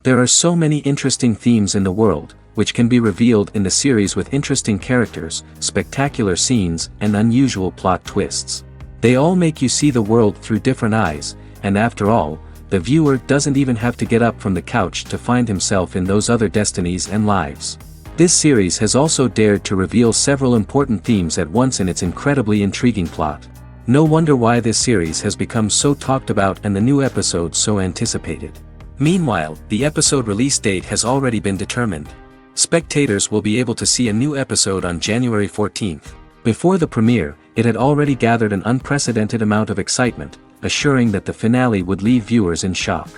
There are so many interesting themes in the world, which can be revealed in the series with interesting characters, spectacular scenes, and unusual plot twists. They all make you see the world through different eyes, and after all, the viewer doesn't even have to get up from the couch to find himself in those other destinies and lives. This series has also dared to reveal several important themes at once in its incredibly intriguing plot. No wonder why this series has become so talked about and the new episodes so anticipated. Meanwhile, the episode release date has already been determined. Spectators will be able to see a new episode on January 14th. Before the premiere, it had already gathered an unprecedented amount of excitement, assuring that the finale would leave viewers in shock.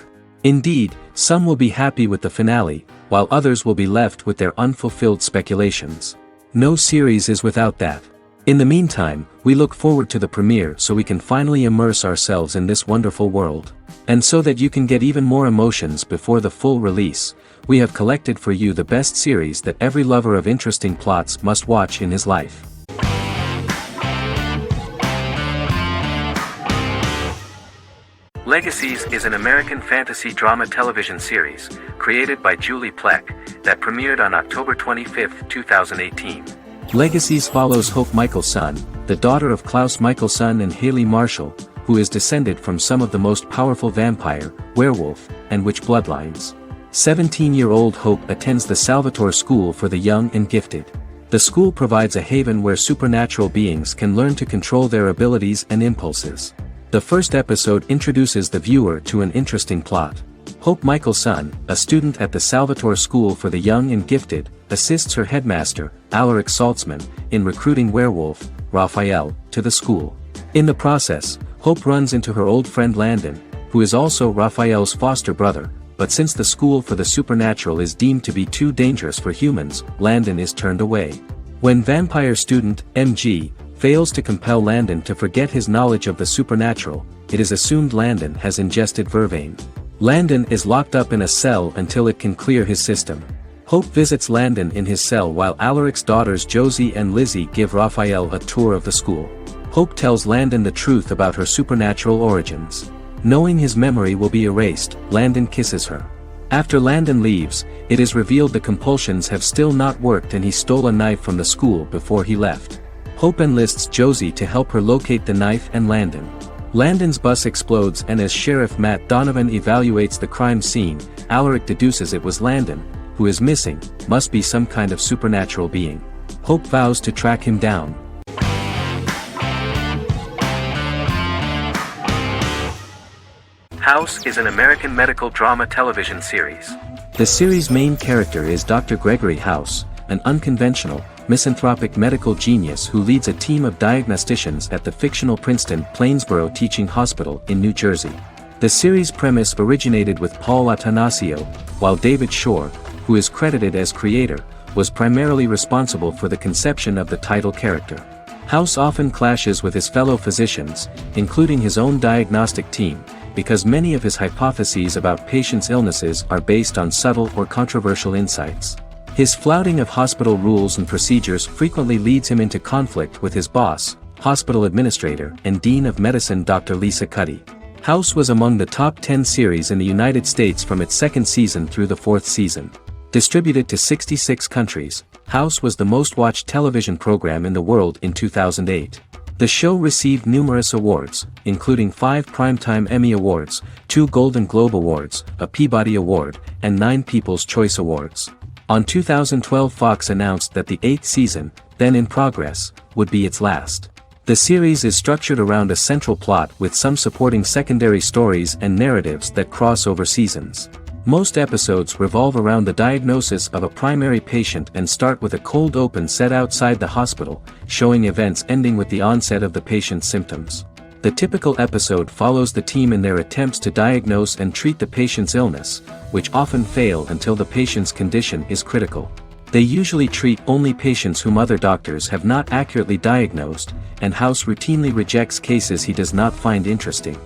Indeed, some will be happy with the finale, while others will be left with their unfulfilled speculations. No series is without that. In the meantime, we look forward to the premiere so we can finally immerse ourselves in this wonderful world. And so that you can get even more emotions before the full release, we have collected for you the best series that every lover of interesting plots must watch in his life. Legacies is an American fantasy drama television series, created by Julie Plec, that premiered on October 25, 2018. Legacies follows Hope Michelson, the daughter of Klaus Michelson and Haley Marshall, who is descended from some of the most powerful vampire, werewolf, and witch bloodlines. 17-year-old Hope attends the Salvatore School for the Young and Gifted. The school provides a haven where supernatural beings can learn to control their abilities and impulses. The first episode introduces the viewer to an interesting plot. Hope Michelson, a student at the Salvatore School for the Young and Gifted, assists her headmaster, Alaric Saltzman, in recruiting werewolf, Raphael, to the school. In the process, Hope runs into her old friend Landon, who is also Raphael's foster brother, but since the school for the supernatural is deemed to be too dangerous for humans, Landon is turned away. When vampire student, MG, fails to compel Landon to forget his knowledge of the supernatural, it is assumed Landon has ingested vervain. Landon is locked up in a cell until it can clear his system. Hope visits Landon in his cell while Alaric's daughters Josie and Lizzie give Raphael a tour of the school. Hope tells Landon the truth about her supernatural origins. Knowing his memory will be erased, Landon kisses her. After Landon leaves, it is revealed the compulsions have still not worked and he stole a knife from the school before he left. Hope enlists Josie to help her locate the knife and Landon. Landon's bus explodes and as Sheriff Matt Donovan evaluates the crime scene, Alaric deduces it was Landon, who is missing, must be some kind of supernatural being. Hope vows to track him down. House is an American medical drama television series. The series' main character is Dr. Gregory House, an unconventional, misanthropic medical genius who leads a team of diagnosticians at the fictional Princeton Plainsboro Teaching Hospital in New Jersey. The series' premise originated with Paul Attanasio, while David Shore, who is credited as creator, was primarily responsible for the conception of the title character. House often clashes with his fellow physicians, including his own diagnostic team, because many of his hypotheses about patients' illnesses are based on subtle or controversial insights. His flouting of hospital rules and procedures frequently leads him into conflict with his boss, hospital administrator and dean of medicine Dr. Lisa Cuddy. House was among the top 10 series in the United States from its second season through the fourth season. Distributed to 66 countries, House was the most watched television program in the world in 2008. The show received numerous awards, including 5 Primetime Emmy Awards, 2 Golden Globe Awards, a Peabody Award, and 9 People's Choice Awards. On 2012 Fox announced that the 8th season, then in progress, would be its last. The series is structured around a central plot with some supporting secondary stories and narratives that cross over seasons. Most episodes revolve around the diagnosis of a primary patient and start with a cold open set outside the hospital, showing events ending with the onset of the patient's symptoms. The typical episode follows the team in their attempts to diagnose and treat the patient's illness, which often fail until the patient's condition is critical. They usually treat only patients whom other doctors have not accurately diagnosed, and House routinely rejects cases he does not find interesting.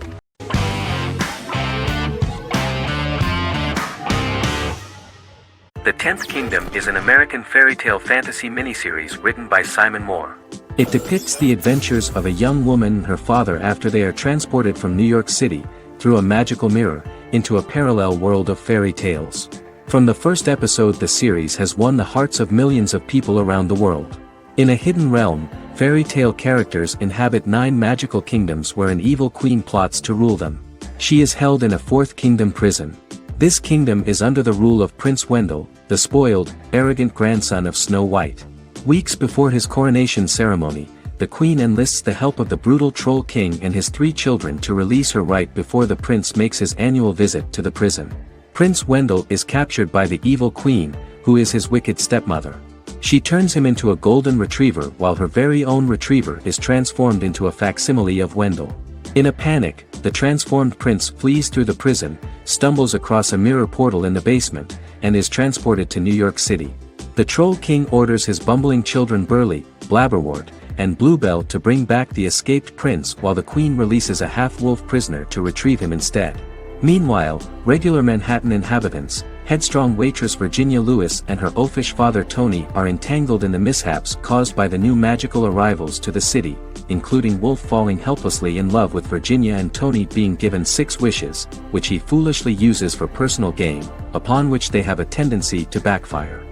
The 10th Kingdom is an American fairy tale fantasy miniseries written by Simon Moore. It depicts the adventures of a young woman and her father after they are transported from New York City through a magical mirror, into a parallel world of fairy tales. From the first episode, the series has won the hearts of millions of people around the world. In a hidden realm, fairy tale characters inhabit 9 magical kingdoms where an evil queen plots to rule them. She is held in a 4th kingdom prison. This kingdom is under the rule of Prince Wendell, the spoiled, arrogant grandson of Snow White. Weeks before his coronation ceremony, the queen enlists the help of the brutal Troll King and his 3 children to release her right before the prince makes his annual visit to the prison. Prince Wendell is captured by the evil queen, who is his wicked stepmother. She turns him into a golden retriever while her very own retriever is transformed into a facsimile of Wendell. In a panic, the transformed prince flees through the prison, stumbles across a mirror portal in the basement, and is transported to New York City. The Troll King orders his bumbling children Burly, Blabberwort, and Bluebell to bring back the escaped prince while the queen releases a half-wolf prisoner to retrieve him instead. Meanwhile, regular Manhattan inhabitants, headstrong waitress Virginia Lewis and her oafish father Tony are entangled in the mishaps caused by the new magical arrivals to the city, including Wolf falling helplessly in love with Virginia and Tony being given 6 wishes, which he foolishly uses for personal gain, upon which they have a tendency to backfire.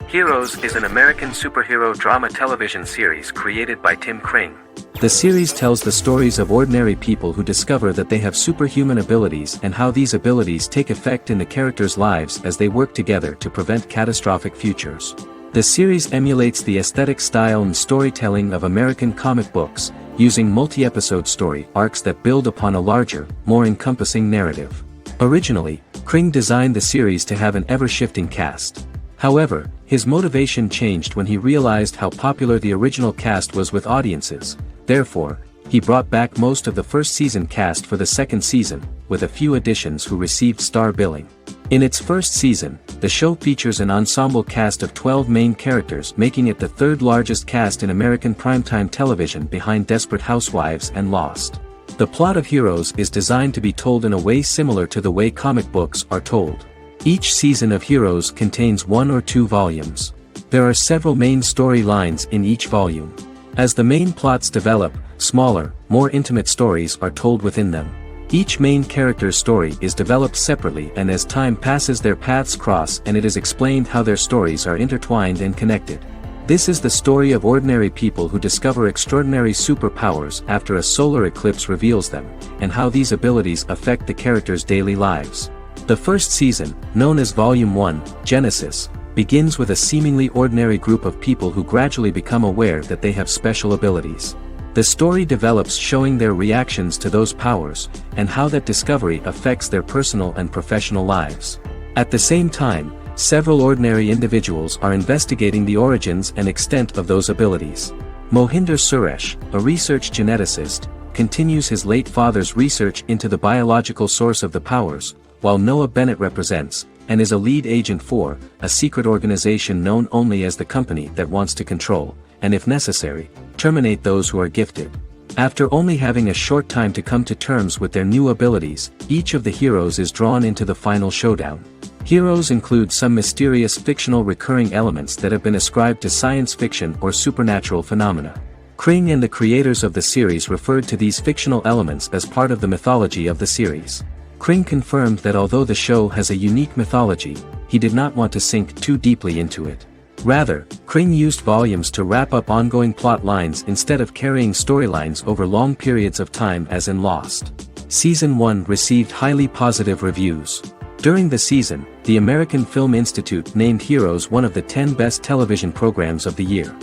Heroes is an American superhero drama television series created by Tim Kring. The series tells the stories of ordinary people who discover that they have superhuman abilities and how these abilities take effect in the characters' lives as they work together to prevent catastrophic futures. The series emulates the aesthetic style and storytelling of American comic books, using multi-episode story arcs that build upon a larger, more encompassing narrative. Originally, Kring designed the series to have an ever-shifting cast. However, his motivation changed when he realized how popular the original cast was with audiences. Therefore, he brought back most of the first season cast for the second season, with a few additions who received star billing. In its first season, the show features an ensemble cast of 12 main characters, making it the 3rd largest cast in American primetime television behind Desperate Housewives and Lost. The plot of Heroes is designed to be told in a way similar to the way comic books are told. Each season of Heroes contains 1 or 2 volumes. There are several main storylines in each volume. As the main plots develop, smaller, more intimate stories are told within them. Each main character's story is developed separately, and as time passes their paths cross and it is explained how their stories are intertwined and connected. This is the story of ordinary people who discover extraordinary superpowers after a solar eclipse reveals them, and how these abilities affect the characters' daily lives. The first season, known as Volume 1, Genesis, begins with a seemingly ordinary group of people who gradually become aware that they have special abilities. The story develops showing their reactions to those powers, and how that discovery affects their personal and professional lives. At the same time, several ordinary individuals are investigating the origins and extent of those abilities. Mohinder Suresh, a research geneticist, continues his late father's research into the biological source of the powers, while Noah Bennett represents, and is a lead agent for, a secret organization known only as the company that wants to control, and if necessary, terminate those who are gifted. After only having a short time to come to terms with their new abilities, each of the heroes is drawn into the final showdown. Heroes include some mysterious fictional recurring elements that have been ascribed to science fiction or supernatural phenomena. Kring and the creators of the series referred to these fictional elements as part of the mythology of the series. Kring confirmed that although the show has a unique mythology, he did not want to sink too deeply into it. Rather, Kring used volumes to wrap up ongoing plot lines instead of carrying storylines over long periods of time as in Lost. Season 1 received highly positive reviews. During the season, the American Film Institute named Heroes one of the 10 best television programs of the year.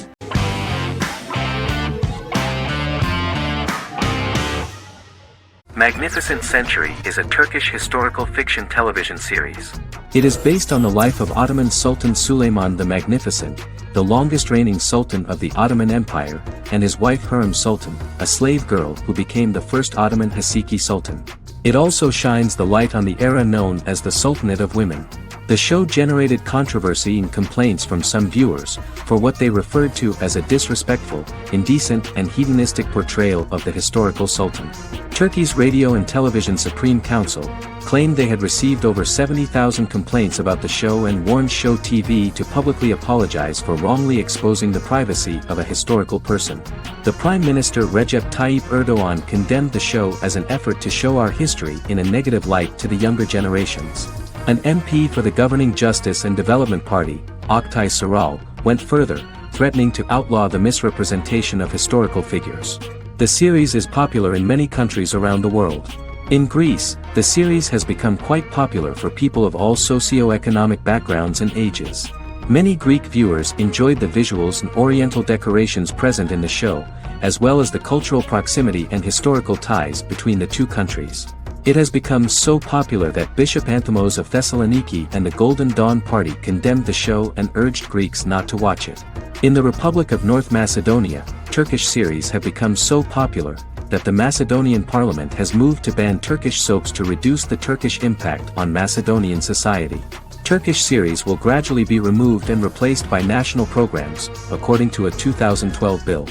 Magnificent Century is a Turkish historical fiction television series. It is based on the life of Ottoman Sultan Süleyman the Magnificent, the longest reigning sultan of the Ottoman Empire, and his wife Hürrem Sultan, a slave girl who became the first Ottoman Haseki Sultan. It also shines the light on the era known as the Sultanate of Women. The show generated controversy and complaints from some viewers, for what they referred to as a disrespectful, indecent and hedonistic portrayal of the historical sultan. Turkey's Radio and Television Supreme Council claimed they had received over 70,000 complaints about the show and warned Show TV to publicly apologize for wrongly exposing the privacy of a historical person. The Prime Minister Recep Tayyip Erdogan condemned the show as an effort to show our history in a negative light to the younger generations. An MP for the governing Justice and Development Party, Oktay Saral, went further, threatening to outlaw the misrepresentation of historical figures. The series is popular in many countries around the world. In Greece, the series has become quite popular for people of all socio-economic backgrounds and ages. Many Greek viewers enjoyed the visuals and oriental decorations present in the show, as well as the cultural proximity and historical ties between the two countries. It has become so popular that Bishop Anthimos of Thessaloniki and the Golden Dawn Party condemned the show and urged Greeks not to watch it. In the Republic of North Macedonia, Turkish series have become so popular that the Macedonian parliament has moved to ban Turkish soaps to reduce the Turkish impact on Macedonian society. Turkish series will gradually be removed and replaced by national programs, according to a 2012 bill.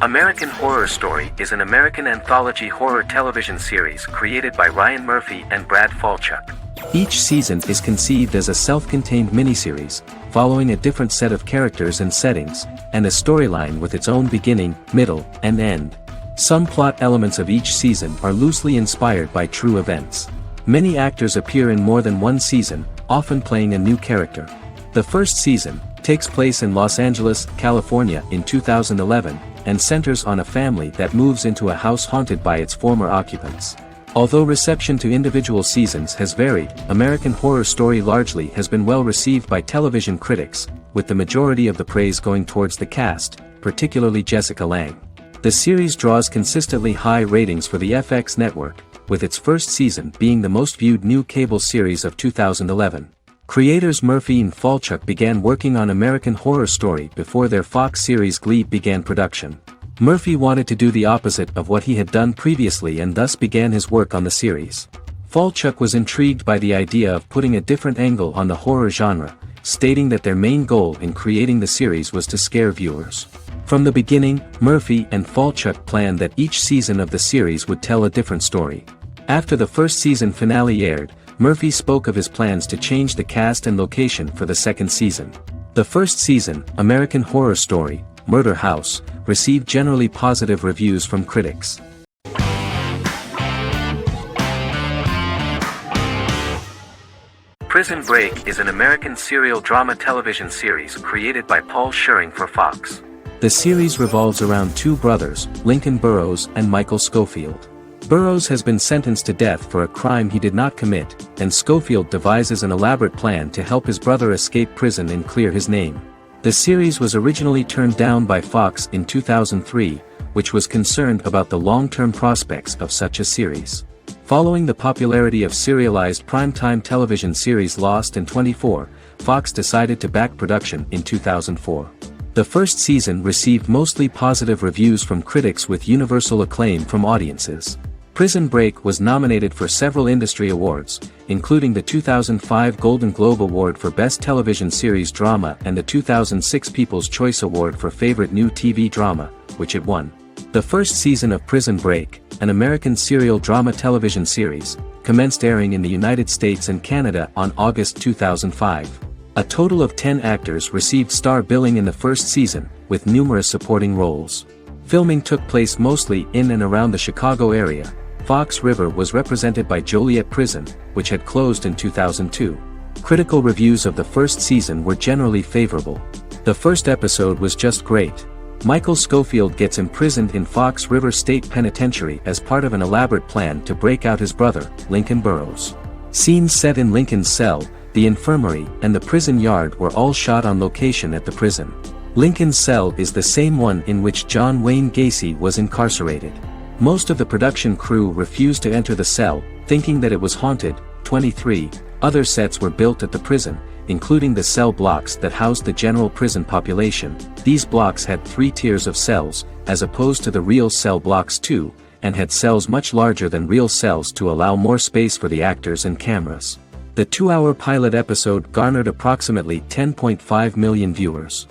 American Horror Story is an American anthology horror television series created by Ryan Murphy and Brad Falchuk. Each season is conceived as a self-contained miniseries, following a different set of characters and settings, and a storyline with its own beginning, middle, and end. Some plot elements of each season are loosely inspired by true events. Many actors appear in more than one season, often playing a new character. The first season takes place in Los Angeles, California in 2011, and centers on a family that moves into a house haunted by its former occupants. Although reception to individual seasons has varied, American Horror Story largely has been well received by television critics, with the majority of the praise going towards the cast, particularly Jessica Lange. The series draws consistently high ratings for the FX network, with its first season being the most viewed new cable series of 2011. Creators Murphy and Falchuk began working on American Horror Story before their Fox series Glee began production. Murphy wanted to do the opposite of what he had done previously and thus began his work on the series. Falchuk was intrigued by the idea of putting a different angle on the horror genre, stating that their main goal in creating the series was to scare viewers. From the beginning, Murphy and Falchuk planned that each season of the series would tell a different story. After the first season finale aired, Murphy spoke of his plans to change the cast and location for the second season. The first season, American Horror Story, Murder House, received generally positive reviews from critics. Prison Break is an American serial drama television series created by Paul Schering for Fox. The series revolves around two brothers, Lincoln Burrows and Michael Schofield. Burrows has been sentenced to death for a crime he did not commit, and Schofield devises an elaborate plan to help his brother escape prison and clear his name. The series was originally turned down by Fox in 2003, which was concerned about the long-term prospects of such a series. Following the popularity of serialized primetime television series Lost and 24, Fox decided to back production in 2004. The first season received mostly positive reviews from critics with universal acclaim from audiences. Prison Break was nominated for several industry awards, including the 2005 Golden Globe Award for Best Television Series Drama and the 2006 People's Choice Award for Favorite New TV Drama, which it won. The first season of Prison Break, an American serial drama television series, commenced airing in the United States and Canada on August 2005. A total of 10 actors received star billing in the first season, with numerous supporting roles. Filming took place mostly in and around the Chicago area. Fox River was represented by Joliet Prison, which had closed in 2002. Critical reviews of the first season were generally favorable. The first episode was just great. Michael Schofield gets imprisoned in Fox River State Penitentiary as part of an elaborate plan to break out his brother, Lincoln Burrows. Scenes set in Lincoln's cell, the infirmary, and the prison yard were all shot on location at the prison. Lincoln's cell is the same one in which John Wayne Gacy was incarcerated. Most of the production crew refused to enter the cell, thinking that it was haunted. 23 other sets were built at the prison, including the cell blocks that housed the general prison population. These blocks had 3 tiers of cells, as opposed to the real cell blocks 2, and had cells much larger than real cells to allow more space for the actors and cameras. The 2-hour pilot episode garnered approximately 10.5 million viewers.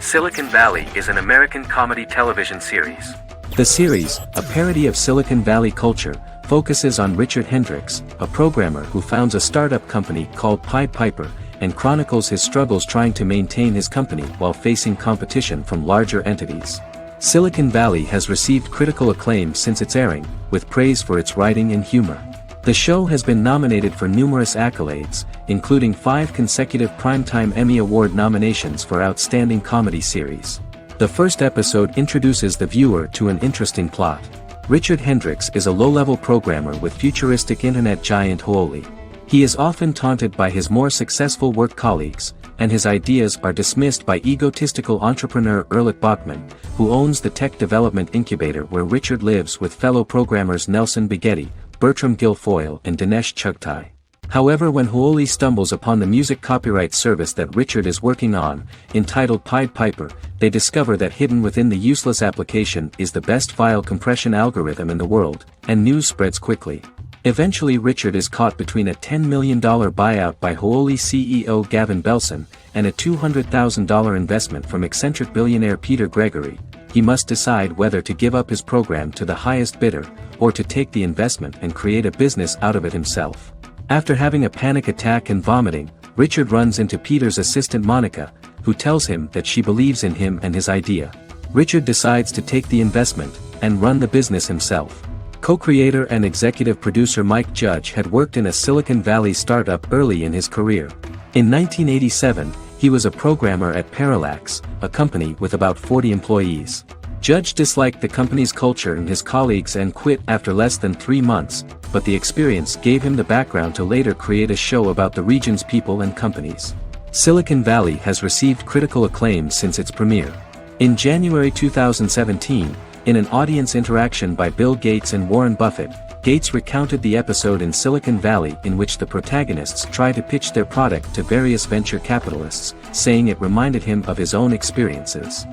Silicon Valley is an American comedy television series. The series, a parody of Silicon Valley culture, focuses on Richard Hendricks, a programmer who founds a startup company called Pied Piper, and chronicles his struggles trying to maintain his company while facing competition from larger entities. Silicon Valley has received critical acclaim since its airing, with praise for its writing and humor. The show has been nominated for numerous accolades, including 5 consecutive Primetime Emmy Award nominations for Outstanding Comedy Series. The first episode introduces the viewer to an interesting plot. Richard Hendricks is a low-level programmer with futuristic internet giant Huoli. He is often taunted by his more successful work colleagues, and his ideas are dismissed by egotistical entrepreneur Erlich Bachman, who owns the tech development incubator where Richard lives with fellow programmers Nelson Bighetti, Bertram Guilfoyle and Dinesh Chugtai. However, when Huoli stumbles upon the music copyright service that Richard is working on, entitled Pied Piper, they discover that hidden within the useless application is the best file compression algorithm in the world, and news spreads quickly. Eventually Richard is caught between a $10 million buyout by Huoli CEO Gavin Belson, and a $200,000 investment from eccentric billionaire Peter Gregory. He must decide whether to give up his program to the highest bidder, or to take the investment and create a business out of it himself. After having a panic attack and vomiting, Richard runs into Peter's assistant Monica, who tells him that she believes in him and his idea. Richard decides to take the investment, and run the business himself. Co-creator and executive producer Mike Judge had worked in a Silicon Valley startup early in his career. In 1987, he was a programmer at Parallax, a company with about 40 employees. Judge disliked the company's culture and his colleagues and quit after less than 3 months, but the experience gave him the background to later create a show about the region's people and companies. Silicon Valley has received critical acclaim since its premiere. In January 2017, in an audience interaction by Bill Gates and Warren Buffett, Gates recounted the episode in Silicon Valley in which the protagonists try to pitch their product to various venture capitalists, saying it reminded him of his own experiences.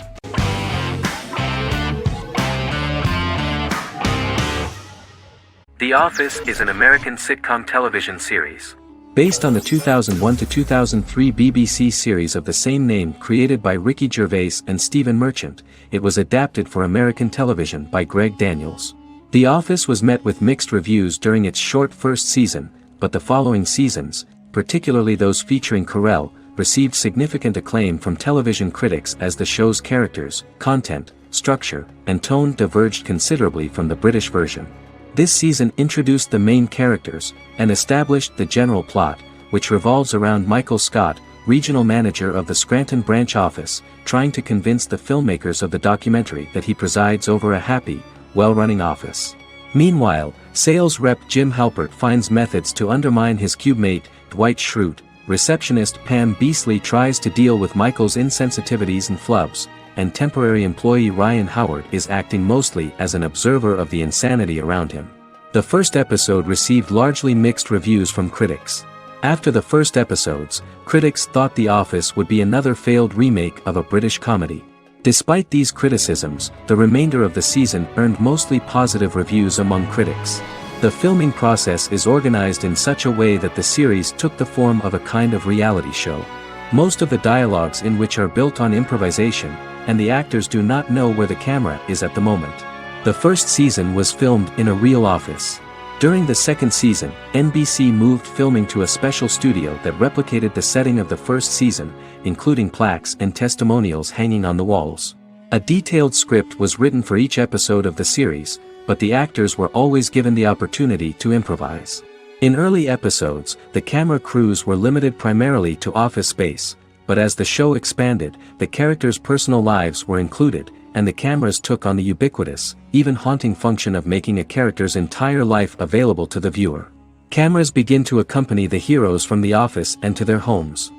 The Office is an American sitcom television series. Based on the 2001 to 2003 BBC series of the same name created by Ricky Gervais and Stephen Merchant, it was adapted for American television by Greg Daniels. The Office was met with mixed reviews during its short first season, but the following seasons, particularly those featuring Carell, received significant acclaim from television critics as the show's characters, content, structure, and tone diverged considerably from the British version. This season introduced the main characters, and established the general plot, which revolves around Michael Scott, regional manager of the Scranton branch office, trying to convince the filmmakers of the documentary that he presides over a happy, well-running office. Meanwhile, sales rep Jim Halpert finds methods to undermine his cube-mate, Dwight Schrute. Receptionist Pam Beasley tries to deal with Michael's insensitivities and flubs, and temporary employee Ryan Howard is acting mostly as an observer of the insanity around him. The first episode received largely mixed reviews from critics. After the first episodes, critics thought The Office would be another failed remake of a British comedy. Despite these criticisms, the remainder of the season earned mostly positive reviews among critics. The filming process is organized in such a way that the series took the form of a kind of reality show. Most of the dialogues in which are built on improvisation, and the actors do not know where the camera is at the moment. The first season was filmed in a real office. During the second season, NBC moved filming to a special studio that replicated the setting of the first season, including plaques and testimonials hanging on the walls. A detailed script was written for each episode of the series, but the actors were always given the opportunity to improvise. In early episodes, the camera crews were limited primarily to office space, but as the show expanded, the characters' personal lives were included, and the cameras took on the ubiquitous, even haunting function of making a character's entire life available to the viewer. Cameras begin to accompany the heroes from the office and to their homes.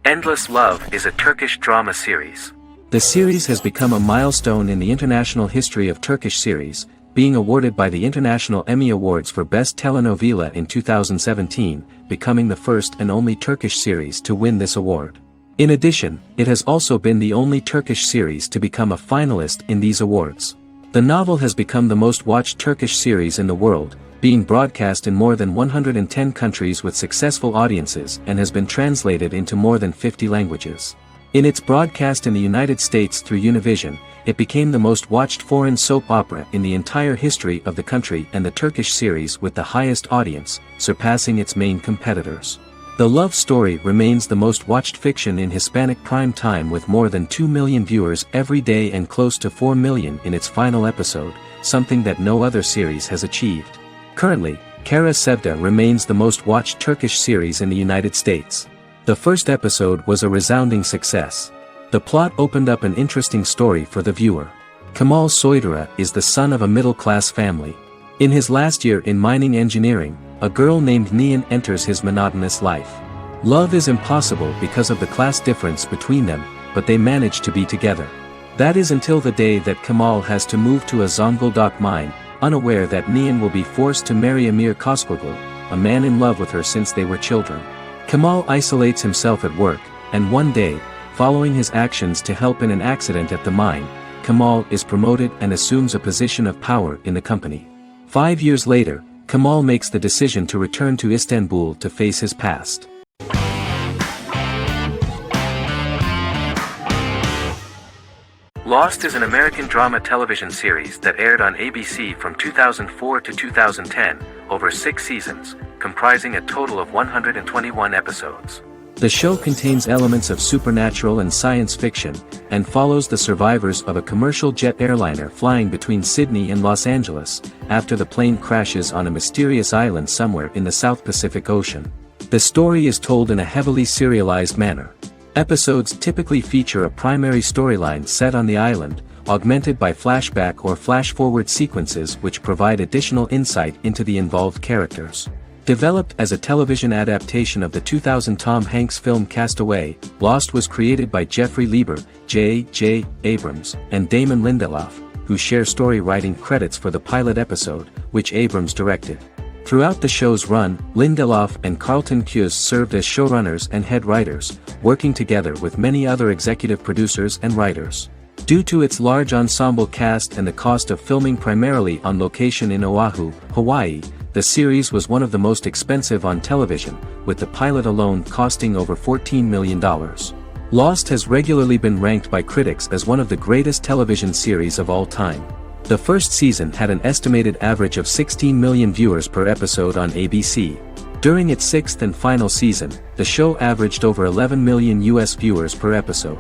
Endless Love is a Turkish drama series. The series has become a milestone in the international history of Turkish series, being awarded by the International Emmy Awards for Best Telenovela in 2017, becoming the first and only Turkish series to win this award. In addition, it has also been the only Turkish series to become a finalist in these awards. The novel has become the most watched Turkish series in the world, being broadcast in more than 110 countries with successful audiences and has been translated into more than 50 languages. In its broadcast in the United States through Univision, it became the most watched foreign soap opera in the entire history of the country and the Turkish series with the highest audience, surpassing its main competitors. The love story remains the most watched fiction in Hispanic prime time with more than 2 million viewers every day and close to 4 million in its final episode, something that no other series has achieved. Currently, Kara Sevda remains the most watched Turkish series in the United States. The first episode was a resounding success. The plot opened up an interesting story for the viewer. Kemal Soydura is the son of a middle-class family. In his last year in mining engineering, a girl named Nihan enters his monotonous life. Love is impossible because of the class difference between them, but they manage to be together. That is until the day that Kemal has to move to a Zonguldak mine, unaware that Nihan will be forced to marry Amir Koskoglu, a man in love with her since they were children. Kemal isolates himself at work, and one day, following his actions to help in an accident at the mine, Kemal is promoted and assumes a position of power in the company. 5 years later, Kemal makes the decision to return to Istanbul to face his past. Lost is an American drama television series that aired on ABC from 2004 to 2010, over 6 seasons, comprising a total of 121 episodes. The show contains elements of supernatural and science fiction, and follows the survivors of a commercial jet airliner flying between Sydney and Los Angeles, after the plane crashes on a mysterious island somewhere in the South Pacific Ocean. The story is told in a heavily serialized manner. Episodes typically feature a primary storyline set on the island, augmented by flashback or flash-forward sequences which provide additional insight into the involved characters. Developed as a television adaptation of the 2000 Tom Hanks film Castaway, Lost was created by Jeffrey Lieber, J.J. Abrams, and Damon Lindelof, who share story writing credits for the pilot episode, which Abrams directed. Throughout the show's run, Lindelof and Carlton Cuse served as showrunners and head writers, working together with many other executive producers and writers. Due to its large ensemble cast and the cost of filming primarily on location in Oahu, Hawaii, the series was one of the most expensive on television, with the pilot alone costing over $14 million. Lost has regularly been ranked by critics as one of the greatest television series of all time. The first season had an estimated average of 16 million viewers per episode on ABC. During its 6th and final season, the show averaged over 11 million US viewers per episode.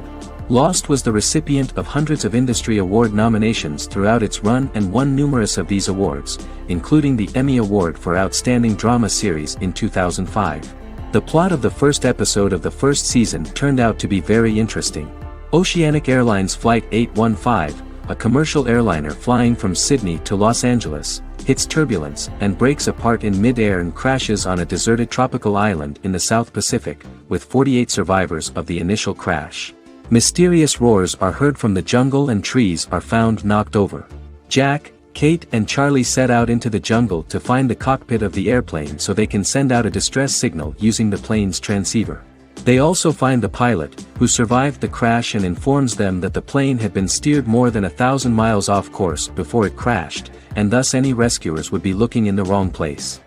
Lost was the recipient of hundreds of industry award nominations throughout its run and won numerous of these awards, including the Emmy Award for Outstanding Drama Series in 2005. The plot of the first episode of the first season turned out to be very interesting. Oceanic Airlines Flight 815, a commercial airliner flying from Sydney to Los Angeles, hits turbulence and breaks apart in mid-air and crashes on a deserted tropical island in the South Pacific, with 48 survivors of the initial crash. Mysterious roars are heard from the jungle and trees are found knocked over. Jack, Kate and Charlie set out into the jungle to find the cockpit of the airplane so they can send out a distress signal using the plane's transceiver. They also find the pilot, who survived the crash and informs them that the plane had been steered more than 1,000 miles off course before it crashed, and thus any rescuers would be looking in the wrong place.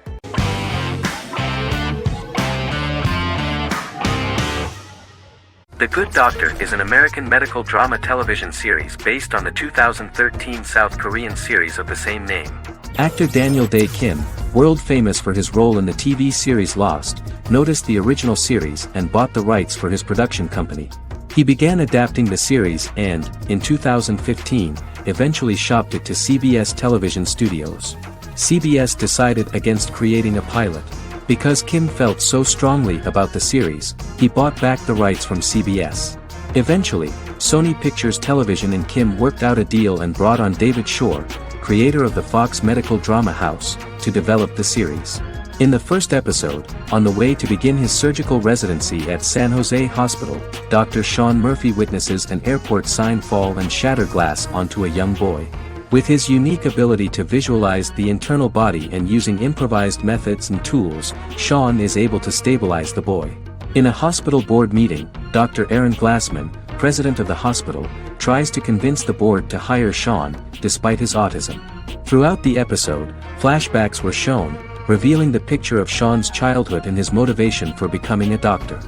The Good Doctor is an American medical drama television series based on the 2013 South Korean series of the same name. Actor Daniel Dae Kim, world famous for his role in the TV series Lost, noticed the original series and bought the rights for his production company. He began adapting the series and, in 2015, eventually shopped it to CBS Television Studios. CBS decided against creating a pilot. Because Kim felt so strongly about the series, he bought back the rights from CBS. Eventually, Sony Pictures Television and Kim worked out a deal and brought on David Shore, creator of the Fox medical drama house, to develop the series. In the first episode, on the way to begin his surgical residency at San Jose Hospital, Dr. Sean Murphy witnesses an airport sign fall and shatter glass onto a young boy. With his unique ability to visualize the internal body and using improvised methods and tools, Sean is able to stabilize the boy. In a hospital board meeting, Dr. Aaron Glassman, president of the hospital, tries to convince the board to hire Sean, despite his autism. Throughout the episode, flashbacks were shown, revealing the picture of Sean's childhood and his motivation for becoming a doctor.